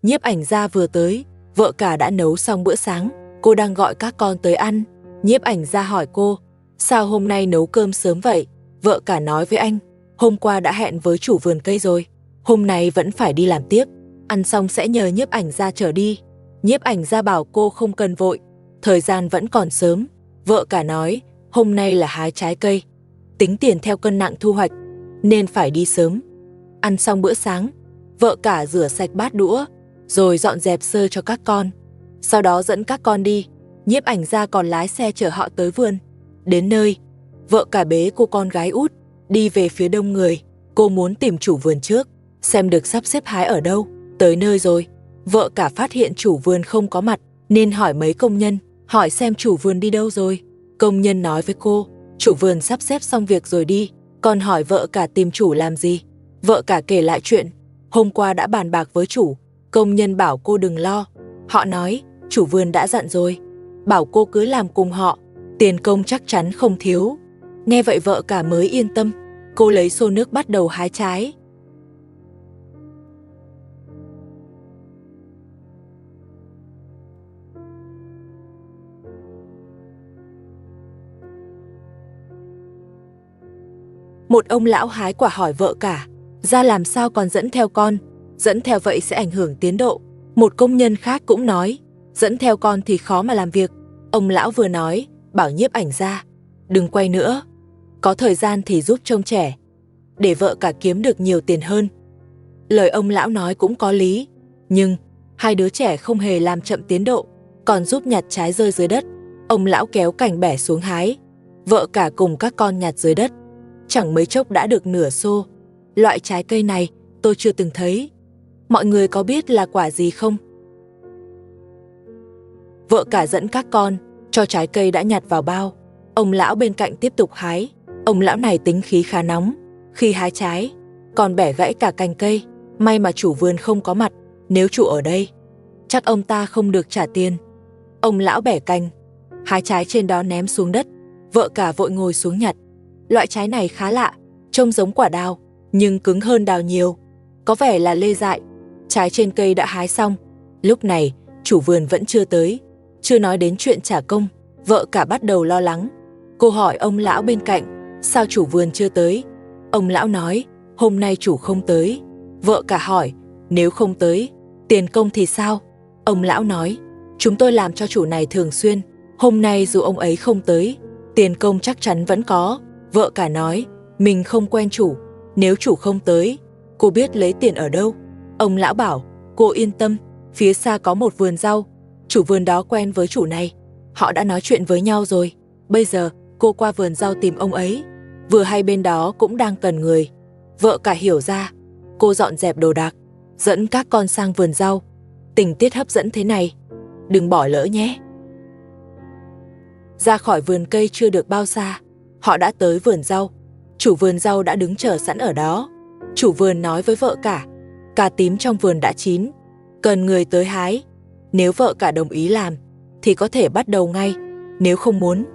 Nhiếp ảnh gia vừa tới, vợ cả đã nấu xong bữa sáng, cô đang gọi các con tới ăn. Nhiếp ảnh gia hỏi cô, sao hôm nay nấu cơm sớm vậy? Vợ cả nói với anh, hôm qua đã hẹn với chủ vườn cây rồi, hôm nay vẫn phải đi làm tiếp, ăn xong sẽ nhờ nhiếp ảnh gia chở đi. Nhiếp ảnh gia bảo cô không cần vội, thời gian vẫn còn sớm. Vợ cả nói, hôm nay là hái trái cây, tính tiền theo cân nặng thu hoạch, nên phải đi sớm. Ăn xong bữa sáng, vợ cả rửa sạch bát đũa, rồi dọn dẹp sơ cho các con. Sau đó dẫn các con đi, nhiếp ảnh gia còn lái xe chở họ tới vườn. Đến nơi, vợ cả bế cô con gái út, đi về phía đông người. Cô muốn tìm chủ vườn trước, xem được sắp xếp hái ở đâu. Tới nơi rồi, vợ cả phát hiện chủ vườn không có mặt, nên hỏi mấy công nhân, hỏi xem chủ vườn đi đâu rồi. Công nhân nói với cô, chủ vườn sắp xếp xong việc rồi đi. Còn hỏi vợ cả tìm chủ làm gì. Vợ cả kể lại chuyện, hôm qua đã bàn bạc với chủ. Công nhân bảo cô đừng lo, họ nói chủ vườn đã dặn rồi, bảo cô cứ làm cùng họ, tiền công chắc chắn không thiếu. Nghe vậy vợ cả mới yên tâm, cô lấy xô nước bắt đầu hái trái. Một ông lão hái quả hỏi vợ cả, ra làm sao còn dẫn theo con, dẫn theo vậy sẽ ảnh hưởng tiến độ. Một công nhân khác cũng nói, dẫn theo con thì khó mà làm việc. Ông lão vừa nói, bảo nhiếp ảnh gia, đừng quay nữa, có thời gian thì giúp trông trẻ, để vợ cả kiếm được nhiều tiền hơn. Lời ông lão nói cũng có lý, nhưng hai đứa trẻ không hề làm chậm tiến độ, còn giúp nhặt trái rơi dưới đất. Ông lão kéo cành bẻ xuống hái, vợ cả cùng các con nhặt dưới đất. Chẳng mấy chốc đã được nửa xô. Loại trái cây này tôi chưa từng thấy. Mọi người có biết là quả gì không? Vợ cả dẫn các con, cho trái cây đã nhặt vào bao. Ông lão bên cạnh tiếp tục hái. Ông lão này tính khí khá nóng. Khi hái trái, còn bẻ gãy cả cành cây. May mà chủ vườn không có mặt. Nếu chủ ở đây, chắc ông ta không được trả tiền. Ông lão bẻ cành, hái trái trên đó ném xuống đất. Vợ cả vội ngồi xuống nhặt. Loại trái này khá lạ, trông giống quả đào, nhưng cứng hơn đào nhiều. Có vẻ là lê dại. Trái trên cây đã hái xong. Lúc này, chủ vườn vẫn chưa tới. Chưa nói đến chuyện trả công, vợ cả bắt đầu lo lắng. Cô hỏi ông lão bên cạnh, sao chủ vườn chưa tới? Ông lão nói, hôm nay chủ không tới. Vợ cả hỏi, nếu không tới, tiền công thì sao? Ông lão nói, chúng tôi làm cho chủ này thường xuyên, hôm nay dù ông ấy không tới, tiền công chắc chắn vẫn có. Vợ cả nói, mình không quen chủ, nếu chủ không tới, cô biết lấy tiền ở đâu? Ông lão bảo, cô yên tâm, phía xa có một vườn rau, chủ vườn đó quen với chủ này, họ đã nói chuyện với nhau rồi. Bây giờ, cô qua vườn rau tìm ông ấy, vừa hay bên đó cũng đang cần người. Vợ cả hiểu ra, cô dọn dẹp đồ đạc, dẫn các con sang vườn rau. Tình tiết hấp dẫn thế này, đừng bỏ lỡ nhé. Ra khỏi vườn cây chưa được bao xa, họ đã tới vườn rau. Chủ vườn rau đã đứng chờ sẵn ở đó. Chủ vườn nói với vợ cả, cà tím trong vườn đã chín, cần người tới hái. Nếu vợ cả đồng ý làm, thì có thể bắt đầu ngay. Nếu không muốn,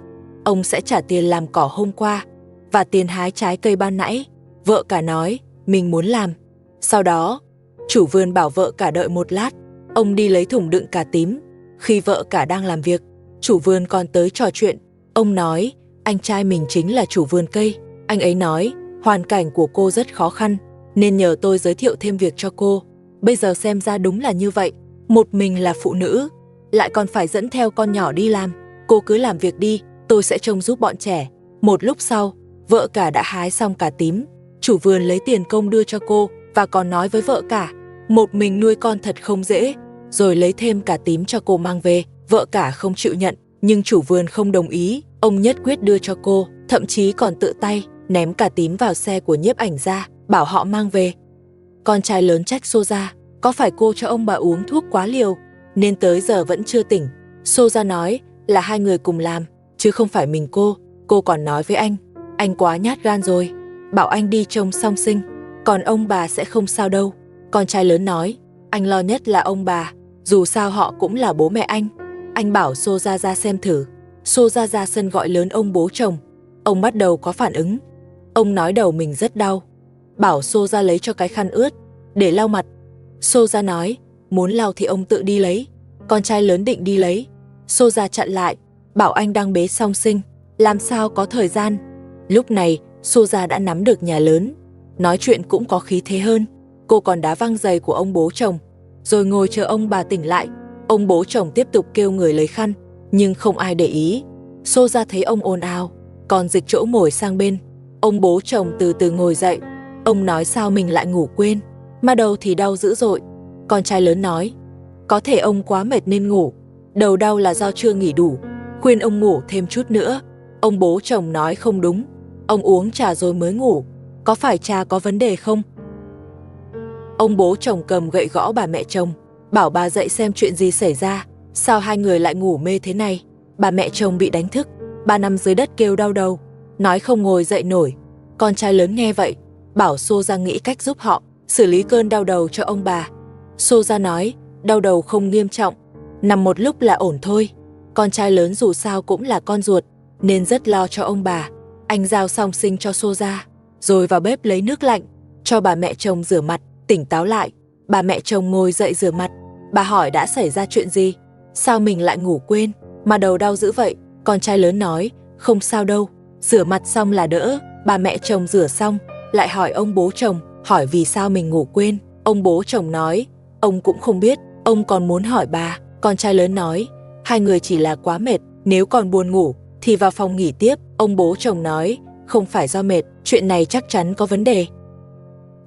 ông sẽ trả tiền làm cỏ hôm qua và tiền hái trái cây ban nãy. Vợ cả nói, mình muốn làm. Sau đó, chủ vườn bảo vợ cả đợi một lát, ông đi lấy thùng đựng cà tím. Khi vợ cả đang làm việc, chủ vườn còn tới trò chuyện. Ông nói, anh trai mình chính là chủ vườn cây. Anh ấy nói, hoàn cảnh của cô rất khó khăn, nên nhờ tôi giới thiệu thêm việc cho cô. Bây giờ xem ra đúng là như vậy. Một mình là phụ nữ, lại còn phải dẫn theo con nhỏ đi làm. Cô cứ làm việc đi, tôi sẽ trông giúp bọn trẻ. Một lúc sau, vợ cả đã hái xong cà tím. Chủ vườn lấy tiền công đưa cho cô và còn nói với vợ cả, một mình nuôi con thật không dễ, rồi lấy thêm cà tím cho cô mang về. Vợ cả không chịu nhận, nhưng chủ vườn không đồng ý. Ông nhất quyết đưa cho cô, thậm chí còn tự tay ném cà tím vào xe của nhiếp ảnh gia, bảo họ mang về. Con trai lớn trách Xô Gia, có phải cô cho ông bà uống thuốc quá liều, nên tới giờ vẫn chưa tỉnh. Xô Gia nói là hai người cùng làm, chứ không phải mình cô. Cô còn nói với anh quá nhát gan rồi, bảo anh đi trông song sinh, còn ông bà sẽ không sao đâu. Con trai lớn nói, anh lo nhất là ông bà, dù sao họ cũng là bố mẹ anh. Anh bảo Xô Gia ra xem thử. Xô Gia ra sân gọi lớn ông bố chồng. Ông bắt đầu có phản ứng. Ông nói đầu mình rất đau, bảo Xô Gia lấy cho cái khăn ướt để lau mặt. Xô Gia nói, muốn lau thì ông tự đi lấy. Con trai lớn định đi lấy, Xô Gia chặn lại, bảo anh đang bế song sinh, làm sao có thời gian. Lúc này, Xô Gia đã nắm được nhà lớn, nói chuyện cũng có khí thế hơn. Cô còn đá văng giày của ông bố chồng, rồi ngồi chờ ông bà tỉnh lại. Ông bố chồng tiếp tục kêu người lấy khăn, nhưng không ai để ý. Xô Gia thấy ông ồn ào, còn dịch chỗ ngồi sang bên. Ông bố chồng từ từ ngồi dậy. Ông nói sao mình lại ngủ quên, mà đầu thì đau dữ dội. Con trai lớn nói, có thể ông quá mệt nên ngủ, đầu đau là do chưa nghỉ đủ, khuyên ông ngủ thêm chút nữa. Ông bố chồng nói không đúng, ông uống trà rồi mới ngủ, có phải trà có vấn đề không? Ông bố chồng cầm gậy gõ bà mẹ chồng, bảo bà dậy xem chuyện gì xảy ra, sao hai người lại ngủ mê thế này. Bà mẹ chồng bị đánh thức, bà nằm dưới đất kêu đau đầu, nói không ngồi dậy nổi. Con trai lớn nghe vậy, bảo Xô Gia nghĩ cách giúp họ xử lý cơn đau đầu cho ông bà. Xô Gia nói, đau đầu không nghiêm trọng, nằm một lúc là ổn thôi. Con trai lớn dù sao cũng là con ruột, nên rất lo cho ông bà. Anh giao song sinh cho Xô Gia, rồi vào bếp lấy nước lạnh, cho bà mẹ chồng rửa mặt, tỉnh táo lại. Bà mẹ chồng ngồi dậy rửa mặt, bà hỏi đã xảy ra chuyện gì, sao mình lại ngủ quên, mà đầu đau dữ vậy. Con trai lớn nói, không sao đâu, rửa mặt xong là đỡ. Bà mẹ chồng rửa xong, lại hỏi ông bố chồng, hỏi vì sao mình ngủ quên. Ông bố chồng nói, ông cũng không biết, ông còn muốn hỏi bà. Con trai lớn nói, hai người chỉ là quá mệt, nếu còn buồn ngủ thì vào phòng nghỉ tiếp. Ông bố chồng nói, không phải do mệt, chuyện này chắc chắn có vấn đề.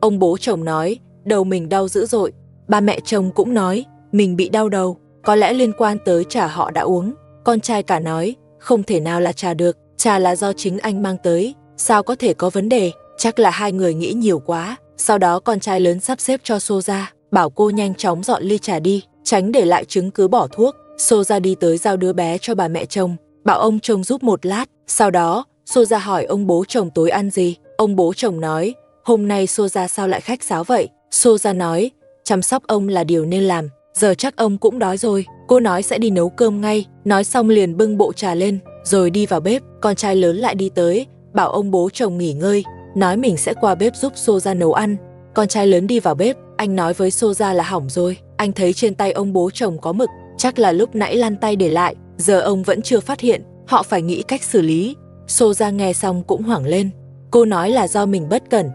Ông bố chồng nói, đầu mình đau dữ dội. Bà mẹ chồng cũng nói, mình bị đau đầu, có lẽ liên quan tới trà họ đã uống. Con trai cả nói, không thể nào là trà được, trà là do chính anh mang tới, sao có thể có vấn đề, chắc là hai người nghĩ nhiều quá. Sau đó con trai lớn sắp xếp cho Xô Gia, bảo cô nhanh chóng dọn ly trà đi, tránh để lại chứng cứ bỏ thuốc. Xô Gia đi tới giao đứa bé cho bà mẹ chồng, bảo ông chồng giúp một lát. Sau đó, Xô Gia hỏi ông bố chồng tối ăn gì. Ông bố chồng nói, hôm nay Xô Gia sao lại khách sáo vậy. Xô Gia nói, chăm sóc ông là điều nên làm, giờ chắc ông cũng đói rồi. Cô nói sẽ đi nấu cơm ngay, nói xong liền bưng bộ trà lên, rồi đi vào bếp. Con trai lớn lại đi tới, bảo ông bố chồng nghỉ ngơi, nói mình sẽ qua bếp giúp Xô Gia nấu ăn. Con trai lớn đi vào bếp, anh nói với Xô Gia là hỏng rồi, anh thấy trên tay ông bố chồng có mực, chắc là lúc nãy lăn tay để lại, giờ ông vẫn chưa phát hiện, họ phải nghĩ cách xử lý. Xô Gia nghe xong cũng hoảng lên, cô nói là do mình bất cẩn,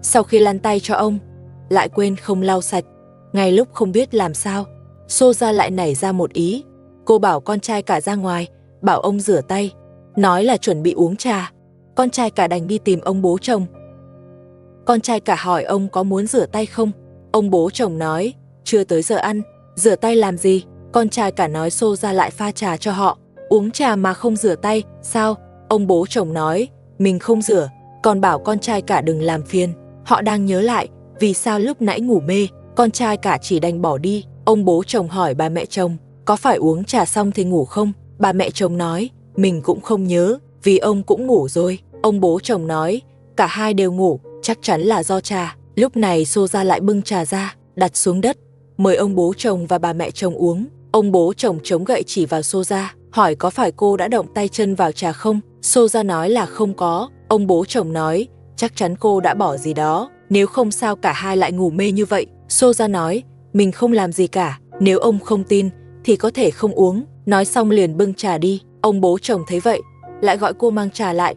sau khi lăn tay cho ông, lại quên không lau sạch. Ngay lúc không biết làm sao, Xô Gia lại nảy ra một ý, cô bảo con trai cả ra ngoài, bảo ông rửa tay, nói là chuẩn bị uống trà. Con trai cả đành đi tìm ông bố chồng. Con trai cả hỏi ông có muốn rửa tay không. Ông bố chồng nói, chưa tới giờ ăn, rửa tay làm gì. Con trai cả nói Xô Gia lại pha trà cho họ, uống trà mà không rửa tay, sao? Ông bố chồng nói, mình không rửa, còn bảo con trai cả đừng làm phiền. Họ đang nhớ lại, vì sao lúc nãy ngủ mê, con trai cả chỉ đành bỏ đi. Ông bố chồng hỏi bà mẹ chồng, có phải uống trà xong thì ngủ không? Bà mẹ chồng nói, mình cũng không nhớ, vì ông cũng ngủ rồi. Ông bố chồng nói, cả hai đều ngủ, chắc chắn là do trà. Lúc này Xô Gia lại bưng trà ra, đặt xuống đất, mời ông bố chồng và bà mẹ chồng uống. Ông bố chồng chống gậy chỉ vào Xô Gia, hỏi có phải cô đã động tay chân vào trà không? Xô Gia nói là không có. Ông bố chồng nói, chắc chắn cô đã bỏ gì đó, nếu không sao cả hai lại ngủ mê như vậy. Xô Gia nói, mình không làm gì cả, nếu ông không tin thì có thể không uống. Nói xong liền bưng trà đi. Ông bố chồng thấy vậy, lại gọi cô mang trà lại.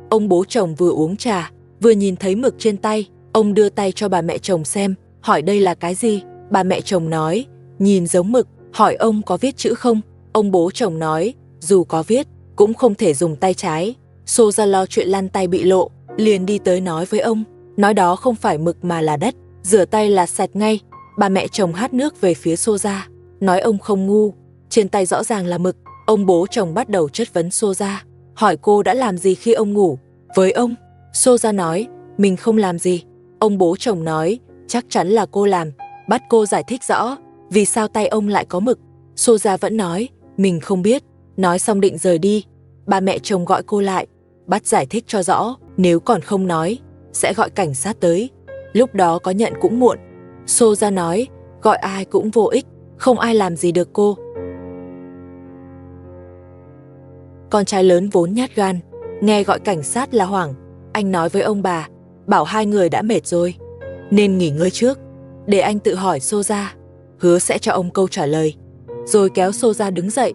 Ông bố chồng vừa uống trà, vừa nhìn thấy mực trên tay, ông đưa tay cho bà mẹ chồng xem, hỏi đây là cái gì. Bà mẹ chồng nói, nhìn giống mực, hỏi ông có viết chữ không. Ông bố chồng nói, dù có viết, cũng không thể dùng tay trái. Xô Gia lo chuyện lăn tay bị lộ, liền đi tới nói với ông, nói đó không phải mực mà là đất, rửa tay là sạch ngay. Bà mẹ chồng hắt nước về phía Xô Gia, nói ông không ngu, trên tay rõ ràng là mực. Ông bố chồng bắt đầu chất vấn Xô Gia, hỏi cô đã làm gì khi ông ngủ với ông. Xô Gia nói, mình không làm gì. Ông bố chồng nói, chắc chắn là cô làm, bắt cô giải thích rõ, vì sao tay ông lại có mực. Xô Gia vẫn nói, mình không biết. Nói xong định rời đi, bà mẹ chồng gọi cô lại, bắt giải thích cho rõ, nếu còn không nói, sẽ gọi cảnh sát tới, lúc đó có nhận cũng muộn. Xô Gia nói, gọi ai cũng vô ích, không ai làm gì được cô. Con trai lớn vốn nhát gan, nghe gọi cảnh sát là hoảng, anh nói với ông bà, bảo hai người đã mệt rồi, nên nghỉ ngơi trước, để anh tự hỏi Soja, hứa sẽ cho ông câu trả lời. Rồi kéo Soja đứng dậy,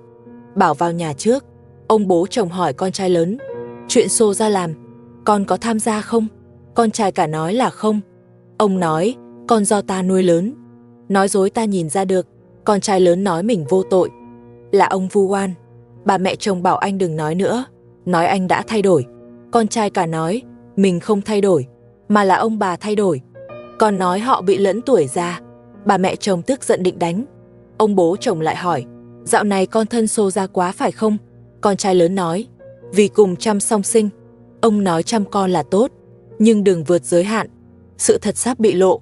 bảo vào nhà trước. Ông bố chồng hỏi con trai lớn, chuyện Soja làm, con có tham gia không? Con trai cả nói là không. Ông nói, con do ta nuôi lớn. Nói dối ta nhìn ra được. Con trai lớn nói mình vô tội. Là ông vu oan. Bà mẹ chồng bảo anh đừng nói nữa, nói anh đã thay đổi. Con trai cả nói, mình không thay đổi, mà là ông bà thay đổi. Còn nói họ bị lẫn tuổi già. Bà mẹ chồng tức giận định đánh. Ông bố chồng lại hỏi, dạo này con thân Soja quá phải không? Con trai lớn nói, vì cùng chăm song sinh. Ông nói chăm con là tốt, nhưng đừng vượt giới hạn. Sự thật sắp bị lộ.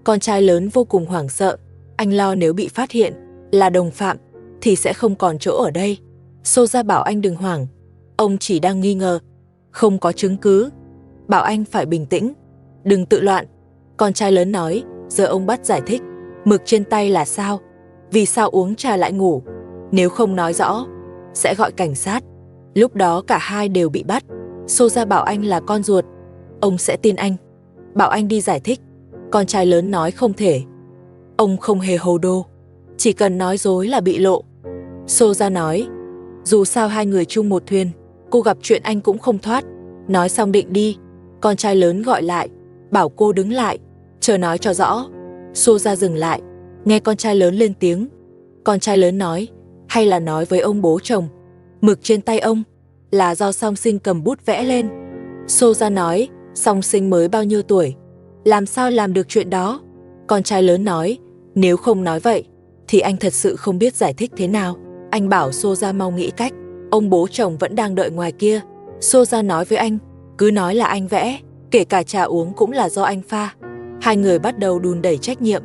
Con trai lớn vô cùng hoảng sợ. Anh lo nếu bị phát hiện là đồng phạm thì sẽ không còn chỗ ở đây. Soja bảo anh đừng hoảng. Ông chỉ đang nghi ngờ, không có chứng cứ. Bảo anh phải bình tĩnh, đừng tự loạn. Con trai lớn nói, giờ ông bắt giải thích. Mực trên tay là sao? Vì sao uống trà lại ngủ? Nếu không nói rõ, sẽ gọi cảnh sát. Lúc đó cả hai đều bị bắt. Soja bảo anh là con ruột. Ông sẽ tin anh. Bảo anh đi giải thích. Con trai lớn nói không thể. Ông không hề hồ đồ, chỉ cần nói dối là bị lộ. Soja nói, dù sao hai người chung một thuyền, cô gặp chuyện anh cũng không thoát. Nói xong định đi, con trai lớn gọi lại, bảo cô đứng lại, chờ nói cho rõ. Soja dừng lại, nghe con trai lớn lên tiếng. Con trai lớn nói, hay là nói với ông bố chồng, mực trên tay ông là do song sinh cầm bút vẽ lên. Soja nói, song sinh mới bao nhiêu tuổi, làm sao làm được chuyện đó? Con trai lớn nói, nếu không nói vậy, thì anh thật sự không biết giải thích thế nào. Anh bảo Soja mau nghĩ cách. Ông bố chồng vẫn đang đợi ngoài kia. Soja nói với anh, cứ nói là anh vẽ, kể cả trà uống cũng là do anh pha. Hai người bắt đầu đùn đẩy trách nhiệm.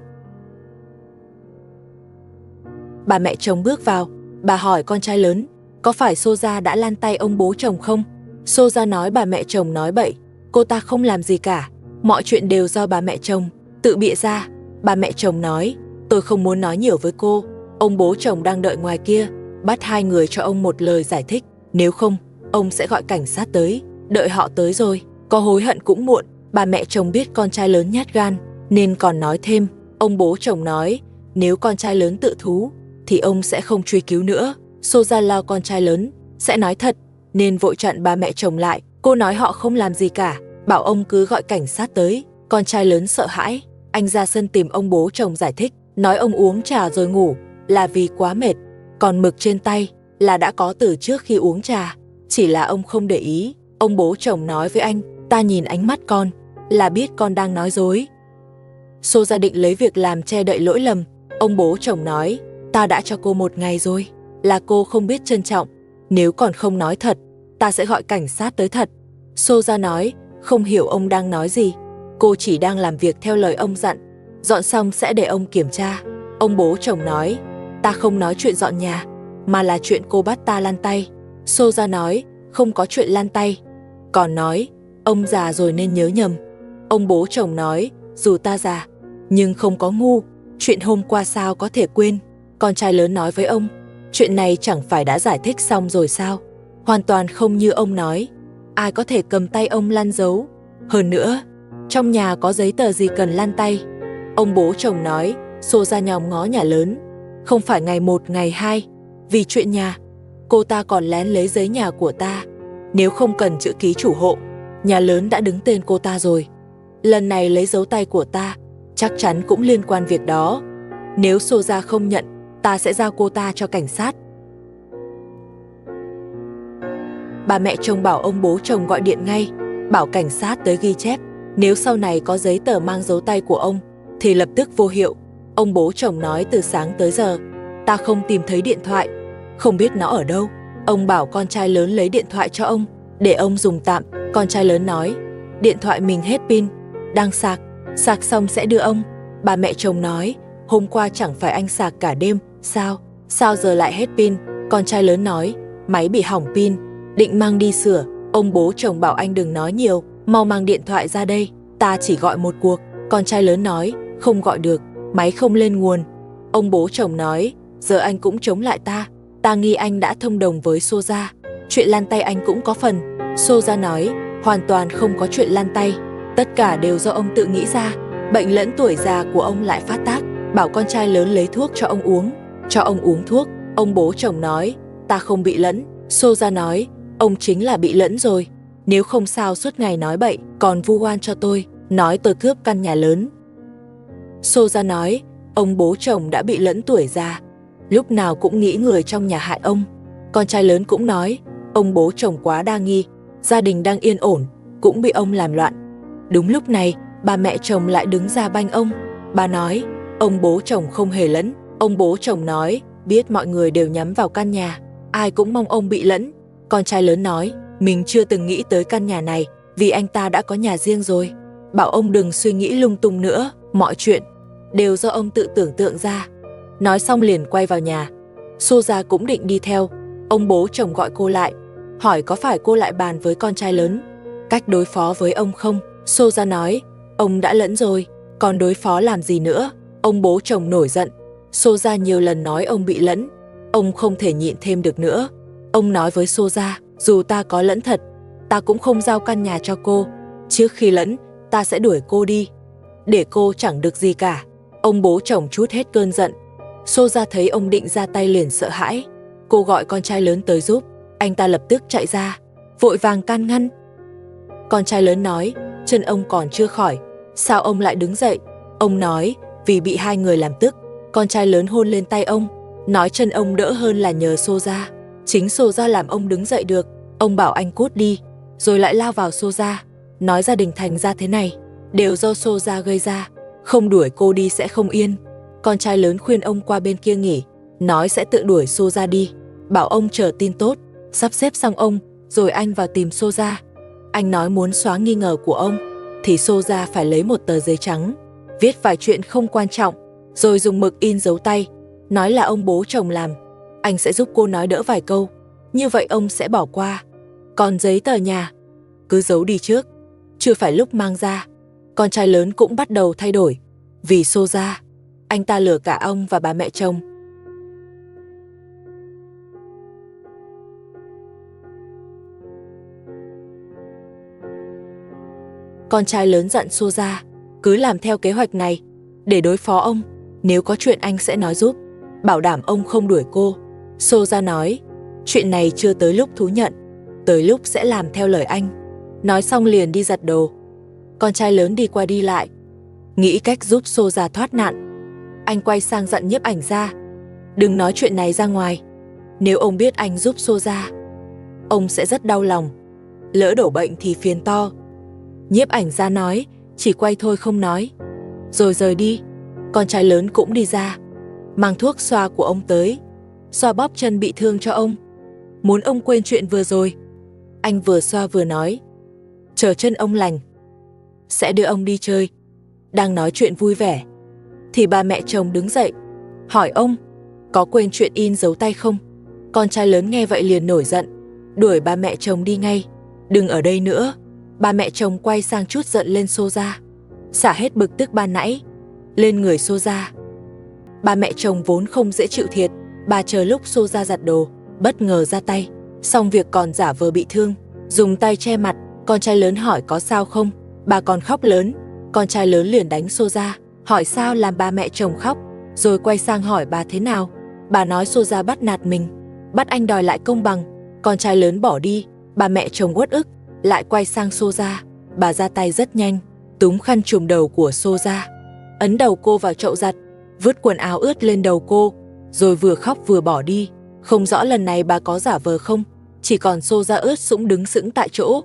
Bà mẹ chồng bước vào, bà hỏi con trai lớn, có phải Soja đã lan tay ông bố chồng không? Soja nói bà mẹ chồng nói bậy, cô ta không làm gì cả, mọi chuyện đều do bà mẹ chồng tự bịa ra. Bà mẹ chồng nói, tôi không muốn nói nhiều với cô. Ông bố chồng đang đợi ngoài kia, bắt hai người cho ông một lời giải thích, nếu không, ông sẽ gọi cảnh sát tới. Đợi họ tới rồi, có hối hận cũng muộn. Bà mẹ chồng biết con trai lớn nhát gan, nên còn nói thêm. Ông bố chồng nói, nếu con trai lớn tự thú, thì ông sẽ không truy cứu nữa. Soja lo con trai lớn sẽ nói thật, nên vội chặn bà mẹ chồng lại. Cô nói họ không làm gì cả, bảo ông cứ gọi cảnh sát tới. Con trai lớn sợ hãi, anh ra sân tìm ông bố chồng giải thích, nói ông uống trà rồi ngủ là vì quá mệt, còn mực trên tay là đã có từ trước khi uống trà, chỉ là ông không để ý. Ông bố chồng nói với anh, ta nhìn ánh mắt con là biết con đang nói dối. Soja định lấy việc làm che đậy lỗi lầm. Ông bố chồng nói, ta đã cho cô 1 ngày rồi, là cô không biết trân trọng. Nếu còn không nói thật, ta sẽ gọi cảnh sát tới thật. Soja nói, không hiểu ông đang nói gì. Cô chỉ đang làm việc theo lời ông dặn, dọn xong sẽ để ông kiểm tra. Ông bố chồng nói, ta không nói chuyện dọn nhà, mà là chuyện cô bắt ta lăn tay. Soja nói, không có chuyện lăn tay. Còn nói, ông già rồi nên nhớ nhầm. Ông bố chồng nói, dù ta già, nhưng không có ngu, chuyện hôm qua sao có thể quên. Con trai lớn nói với ông, chuyện này chẳng phải đã giải thích xong rồi sao? Hoàn toàn không như ông nói. Ai có thể cầm tay ông lăn giấu? Hơn nữa, trong nhà có giấy tờ gì cần lăn tay? Ông bố chồng nói, Soja nhòm ngó nhà lớn. Không phải ngày 1 ngày 2, vì chuyện nhà, cô ta còn lén lấy giấy nhà của ta. Nếu không cần chữ ký chủ hộ, nhà lớn đã đứng tên cô ta rồi. Lần này lấy dấu tay của ta, chắc chắn cũng liên quan việc đó. Nếu Soja không nhận, ta sẽ giao cô ta cho cảnh sát. Bà mẹ chồng bảo ông bố chồng gọi điện ngay, bảo cảnh sát tới ghi chép. Nếu sau này có giấy tờ mang dấu tay của ông, thì lập tức vô hiệu. Ông bố chồng nói từ sáng tới giờ, ta không tìm thấy điện thoại, không biết nó ở đâu. Ông bảo con trai lớn lấy điện thoại cho ông, để ông dùng tạm. Con trai lớn nói, điện thoại mình hết pin, đang sạc, sạc xong sẽ đưa ông. Bà mẹ chồng nói, hôm qua chẳng phải anh sạc cả đêm, sao giờ lại hết pin? Con trai lớn nói, máy bị hỏng pin, định mang đi sửa. Ông bố chồng bảo anh đừng nói nhiều, mau mang điện thoại ra đây, ta chỉ gọi một cuộc. Con trai lớn nói, không gọi được, máy không lên nguồn. Ông bố chồng nói, giờ anh cũng chống lại ta nghi anh đã thông đồng với Soja, chuyện lan tay anh cũng có phần. Soja nói, hoàn toàn không có chuyện lăn tay. Tất cả đều do ông tự nghĩ ra. Bệnh lẫn tuổi già của ông lại phát tác, bảo con trai lớn lấy thuốc cho ông uống. Cho ông uống thuốc, ông bố chồng nói, ta không bị lẫn. Soja nói, ông chính là bị lẫn rồi. Nếu không sao suốt ngày nói bậy, còn vu oan cho tôi, nói tôi cướp căn nhà lớn. Soja nói, ông bố chồng đã bị lẫn tuổi già, lúc nào cũng nghĩ người trong nhà hại ông. Con trai lớn cũng nói, ông bố chồng quá đa nghi, gia đình đang yên ổn, cũng bị ông làm loạn. Đúng lúc này, bà mẹ chồng lại đứng ra banh ông. Bà nói, ông bố chồng không hề lẫn. Ông bố chồng nói, biết mọi người đều nhắm vào căn nhà, ai cũng mong ông bị lẫn. Con trai lớn nói, mình chưa từng nghĩ tới căn nhà này, vì anh ta đã có nhà riêng rồi. Bảo ông đừng suy nghĩ lung tung nữa, mọi chuyện đều do ông tự tưởng tượng ra. Nói xong liền quay vào nhà. Soja cũng định đi theo. Ông bố chồng gọi cô lại, hỏi có phải cô lại bàn với con trai lớn cách đối phó với ông không. Soja nói, ông đã lẫn rồi, còn đối phó làm gì nữa. Ông bố chồng nổi giận. Soja nhiều lần nói ông bị lẫn, ông không thể nhịn thêm được nữa. Ông nói với Soja, dù ta có lẫn thật, ta cũng không giao căn nhà cho cô. Trước khi lẫn, ta sẽ đuổi cô đi, để cô chẳng được gì cả. Ông bố chồng trút hết cơn giận. Soja thấy ông định ra tay liền sợ hãi. Cô gọi con trai lớn tới giúp. Anh ta lập tức chạy ra, vội vàng can ngăn. Con trai lớn nói, chân ông còn chưa khỏi, sao ông lại đứng dậy? Ông nói, vì bị hai người làm tức. Con trai lớn hôn lên tay ông, nói chân ông đỡ hơn là nhờ Soja. Chính Soja làm ông đứng dậy được. Ông bảo anh cút đi, rồi lại lao vào Soja, nói gia đình thành ra thế này đều do Soja gây ra, không đuổi cô đi sẽ không yên. Con trai lớn khuyên ông qua bên kia nghỉ, nói sẽ tự đuổi Soja đi, bảo ông chờ tin tốt. Sắp xếp xong ông, rồi anh vào tìm Soja. Anh nói muốn xóa nghi ngờ của ông, thì Soja phải lấy một tờ giấy trắng, viết vài chuyện không quan trọng, rồi dùng mực in dấu tay, nói là ông bố chồng làm. Anh sẽ giúp cô nói đỡ vài câu, như vậy ông sẽ bỏ qua. Còn giấy tờ nhà, cứ giấu đi trước, chưa phải lúc mang ra. Con trai lớn cũng bắt đầu thay đổi, vì Soja, anh ta lừa cả ông và bà mẹ chồng. Con trai lớn dặn Soja, cứ làm theo kế hoạch này, để đối phó ông. Nếu có chuyện anh sẽ nói giúp, bảo đảm ông không đuổi cô. Soja nói, chuyện này chưa tới lúc thú nhận, tới lúc sẽ làm theo lời anh. Nói xong liền đi giặt đồ. Con trai lớn đi qua đi lại, nghĩ cách giúp Soja thoát nạn. Anh quay sang dặn nhiếp ảnh gia, đừng nói chuyện này ra ngoài. Nếu ông biết anh giúp Soja, ông sẽ rất đau lòng, lỡ đổ bệnh thì phiền to. Nhiếp ảnh gia nói, chỉ quay thôi không nói, rồi rời đi. Con trai lớn cũng đi ra, mang thuốc xoa của ông tới, xoa bóp chân bị thương cho ông, muốn ông quên chuyện vừa rồi. Anh vừa xoa vừa nói, chờ chân ông lành, sẽ đưa ông đi chơi. Đang nói chuyện vui vẻ, thì bà mẹ chồng đứng dậy, hỏi ông, có quên chuyện in dấu tay không? Con trai lớn nghe vậy liền nổi giận, đuổi bà mẹ chồng đi ngay, đừng ở đây nữa. Bà mẹ chồng quay sang trút giận lên Soja, xả hết bực tức ban nãy lên người Soja. Bà mẹ chồng vốn không dễ chịu thiệt, bà chờ lúc Soja giặt đồ, bất ngờ ra tay, xong việc còn giả vờ bị thương, dùng tay che mặt. Con trai lớn hỏi có sao không, bà còn khóc lớn. Con trai lớn liền đánh Soja, hỏi sao làm bà mẹ chồng khóc, rồi quay sang hỏi bà thế nào. Bà nói Soja bắt nạt mình, bắt anh đòi lại công bằng. Con trai lớn bỏ đi, bà mẹ chồng uất ức, lại quay sang Soja. Bà ra tay rất nhanh, túm khăn trùm đầu của Soja, ấn đầu cô vào chậu giặt, vứt quần áo ướt lên đầu cô, rồi vừa khóc vừa bỏ đi. Không rõ lần này bà có giả vờ không, chỉ còn Soja ướt sũng đứng sững tại chỗ.